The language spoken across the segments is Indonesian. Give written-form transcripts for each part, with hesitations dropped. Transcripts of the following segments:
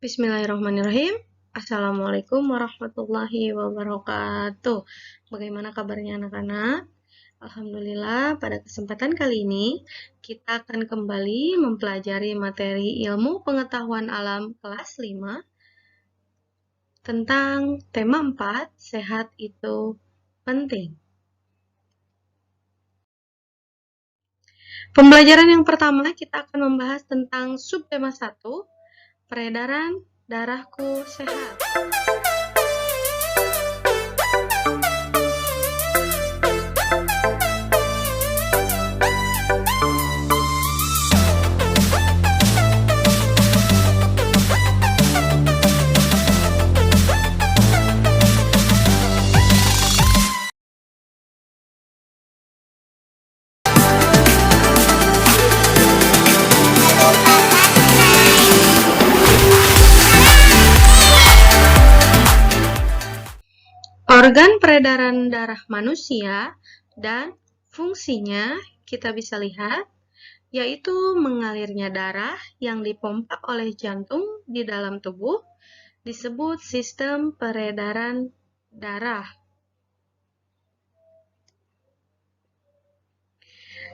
Bismillahirrahmanirrahim. Assalamualaikum warahmatullahi wabarakatuh. Bagaimana kabarnya anak-anak? Alhamdulillah, pada kesempatan kali ini kita akan kembali mempelajari materi ilmu pengetahuan alam kelas 5 tentang tema 4, sehat itu penting. Pembelajaran yang pertama kita akan membahas tentang subtema 1, peredaran darahku sehat. Organ peredaran darah manusia dan fungsinya kita bisa lihat, yaitu mengalirnya darah yang dipompa oleh jantung di dalam tubuh disebut sistem peredaran darah.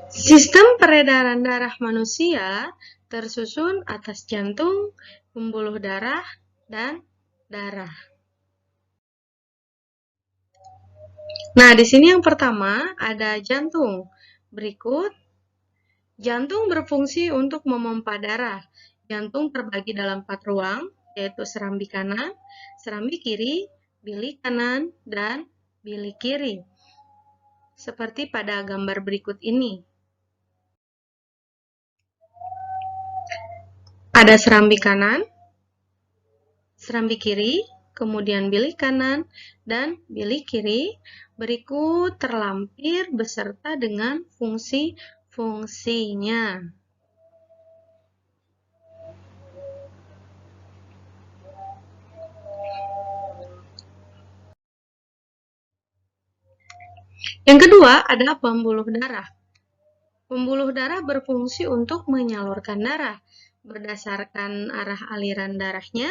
Sistem peredaran darah manusia tersusun atas jantung, pembuluh darah, dan darah. Nah, di sini yang pertama ada jantung. Berikut, jantung berfungsi untuk memompa darah. Jantung terbagi dalam 4 ruang, yaitu serambi kanan, serambi kiri, bilik kanan, dan bilik kiri. Seperti pada gambar berikut ini. Ada serambi kanan, serambi kiri, kemudian bilik kanan, dan bilik kiri. Berikut terlampir beserta dengan fungsi-fungsinya. Yang kedua ada pembuluh darah. Pembuluh darah berfungsi untuk menyalurkan darah. Berdasarkan arah aliran darahnya,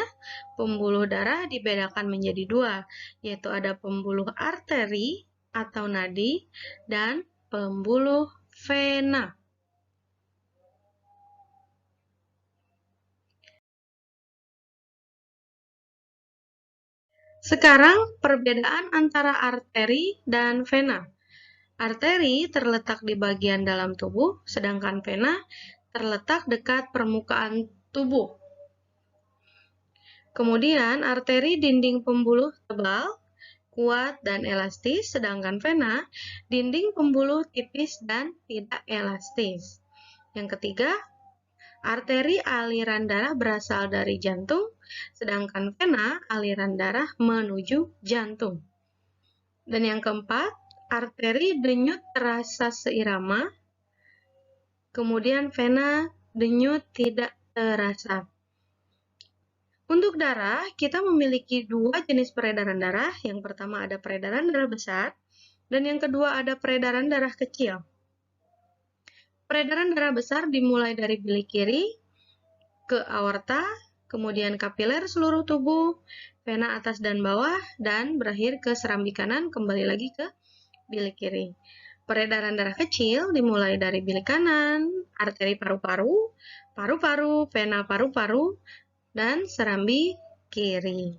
pembuluh darah dibedakan menjadi 2, yaitu ada pembuluh arteri atau nadi dan pembuluh vena. Sekarang perbedaan antara arteri dan vena. Arteri terletak di bagian dalam tubuh, sedangkan vena terletak dekat permukaan tubuh. Kemudian, arteri dinding pembuluh tebal, kuat, dan elastis, sedangkan vena dinding pembuluh tipis dan tidak elastis. Yang ketiga, arteri aliran darah berasal dari jantung, sedangkan vena aliran darah menuju jantung. Dan yang keempat, arteri denyut terasa seirama, kemudian vena denyut tidak terasa. Untuk darah, kita memiliki 2 jenis peredaran darah. Yang pertama ada peredaran darah besar, dan yang kedua ada peredaran darah kecil. Peredaran darah besar dimulai dari bilik kiri ke aorta, kemudian kapiler seluruh tubuh, vena atas dan bawah, dan berakhir ke serambi kanan, kembali lagi ke bilik kiri. Peredaran darah kecil dimulai dari bilik kanan, arteri paru-paru, paru-paru, vena paru-paru, dan serambi kiri.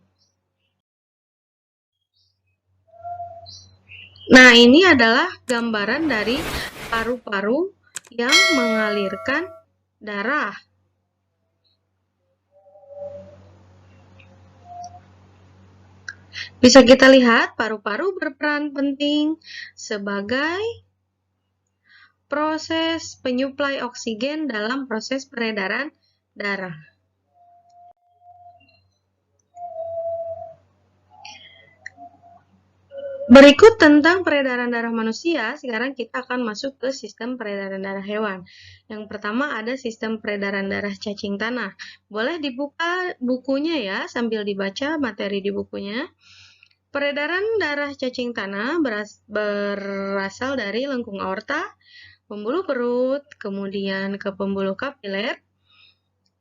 Nah, ini adalah gambaran dari paru-paru yang mengalirkan darah. Bisa kita lihat, paru-paru berperan penting sebagai proses penyuplai oksigen dalam proses peredaran darah. Berikut tentang peredaran darah manusia, sekarang kita akan masuk ke sistem peredaran darah hewan. Yang pertama ada sistem peredaran darah cacing tanah. Boleh dibuka bukunya ya, sambil dibaca materi di bukunya. Peredaran darah cacing tanah berasal dari lengkung aorta, pembuluh perut, kemudian ke pembuluh kapiler,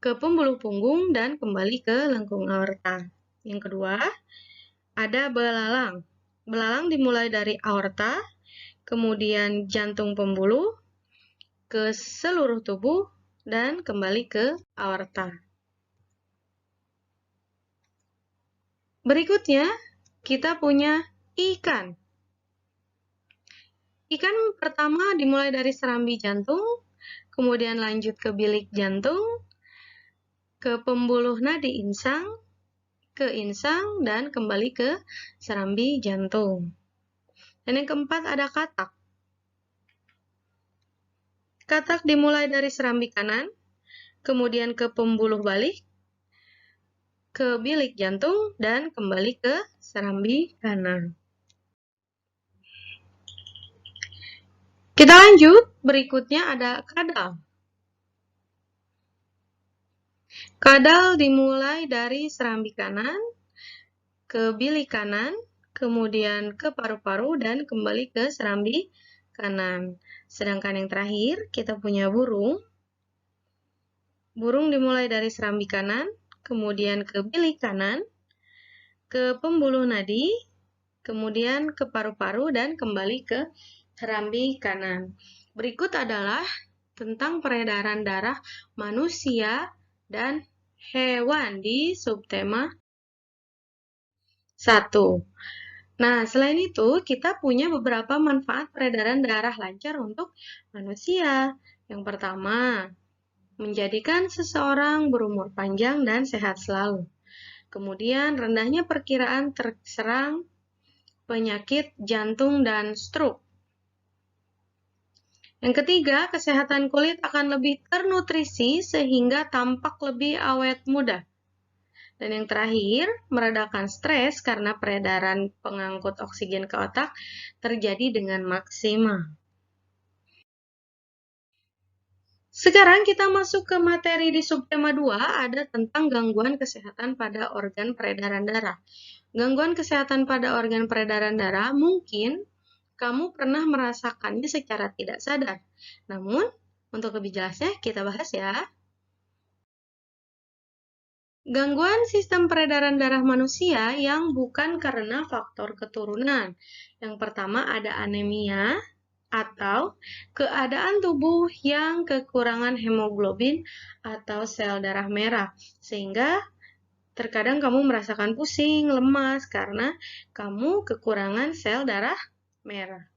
ke pembuluh punggung dan kembali ke lengkung aorta. Yang kedua, ada belalang. Belalang dimulai dari aorta, kemudian jantung pembuluh, ke seluruh tubuh, dan kembali ke aorta. Berikutnya, kita punya ikan. Ikan pertama dimulai dari serambi jantung, kemudian lanjut ke bilik jantung, ke pembuluh nadi insang, ke insang, dan kembali ke serambi jantung. Dan yang keempat ada katak. Katak dimulai dari serambi kanan, kemudian ke pembuluh balik, ke bilik jantung, dan kembali ke serambi kanan. Kita lanjut, berikutnya ada kadal. Kadal dimulai dari serambi kanan, ke bilik kanan, kemudian ke paru-paru, dan kembali ke serambi kanan. Sedangkan yang terakhir, kita punya burung. Burung dimulai dari serambi kanan, kemudian ke bilik kanan, ke pembuluh nadi, kemudian ke paru-paru, dan kembali ke serambi kanan. Berikut adalah tentang peredaran darah manusia dan hewan di subtema 1. Nah, selain itu, kita punya beberapa manfaat peredaran darah lancar untuk manusia. Yang pertama, menjadikan seseorang berumur panjang dan sehat selalu. Kemudian, rendahnya perkiraan terserang penyakit jantung dan stroke. Yang ketiga, kesehatan kulit akan lebih ternutrisi sehingga tampak lebih awet muda. Dan yang terakhir, meredakan stres karena peredaran pengangkut oksigen ke otak terjadi dengan maksimal. Sekarang kita masuk ke materi di subtema 2, ada tentang gangguan kesehatan pada organ peredaran darah. Gangguan kesehatan pada organ peredaran darah mungkin kamu pernah merasakannya secara tidak sadar. Namun, untuk lebih jelasnya kita bahas ya. Gangguan sistem peredaran darah manusia yang bukan karena faktor keturunan. Yang pertama ada anemia atau keadaan tubuh yang kekurangan hemoglobin atau sel darah merah. Sehingga terkadang kamu merasakan pusing, lemas karena kamu kekurangan sel darah merah.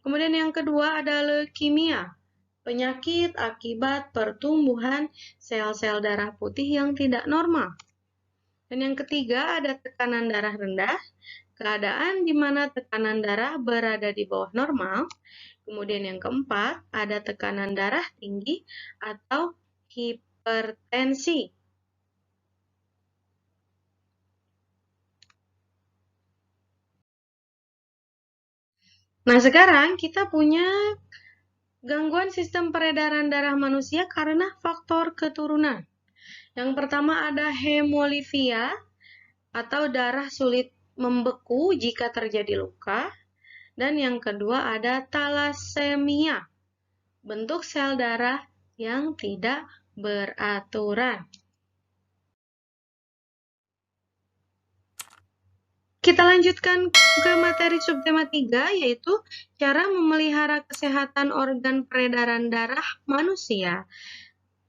Kemudian yang kedua ada leukemia, penyakit akibat pertumbuhan sel-sel darah putih yang tidak normal. Dan yang ketiga ada tekanan darah rendah, keadaan di mana tekanan darah berada di bawah normal. Kemudian yang keempat ada tekanan darah tinggi atau hipertensi. Nah, sekarang kita punya gangguan sistem peredaran darah manusia karena faktor keturunan. Yang pertama ada hemolifia atau darah sulit membeku jika terjadi luka. Dan yang kedua ada talasemia, bentuk sel darah yang tidak beraturan. Kita lanjutkan ke materi subtema 3, yaitu cara memelihara kesehatan organ peredaran darah manusia.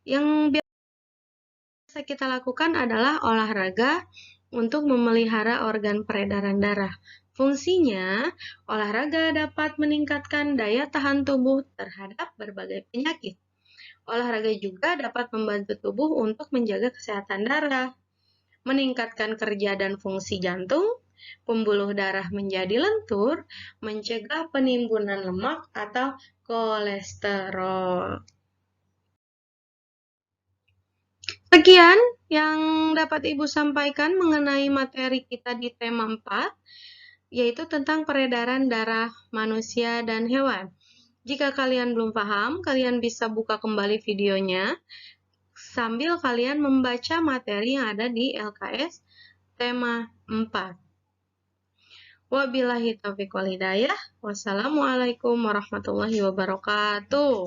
Yang biasa kita lakukan adalah olahraga untuk memelihara organ peredaran darah. Fungsinya, olahraga dapat meningkatkan daya tahan tubuh terhadap berbagai penyakit. Olahraga juga dapat membantu tubuh untuk menjaga kesehatan darah, meningkatkan kerja dan fungsi jantung, pembuluh darah menjadi lentur, mencegah penimbunan lemak atau kolesterol. Sekian yang dapat Ibu sampaikan mengenai materi kita di tema 4, yaitu tentang peredaran darah manusia dan hewan. Jika kalian belum paham, kalian bisa buka kembali videonya sambil kalian membaca materi yang ada di LKS tema 4. Wabillahi taufiq wal hidayah. Wassalamualaikum warahmatullahi wabarakatuh.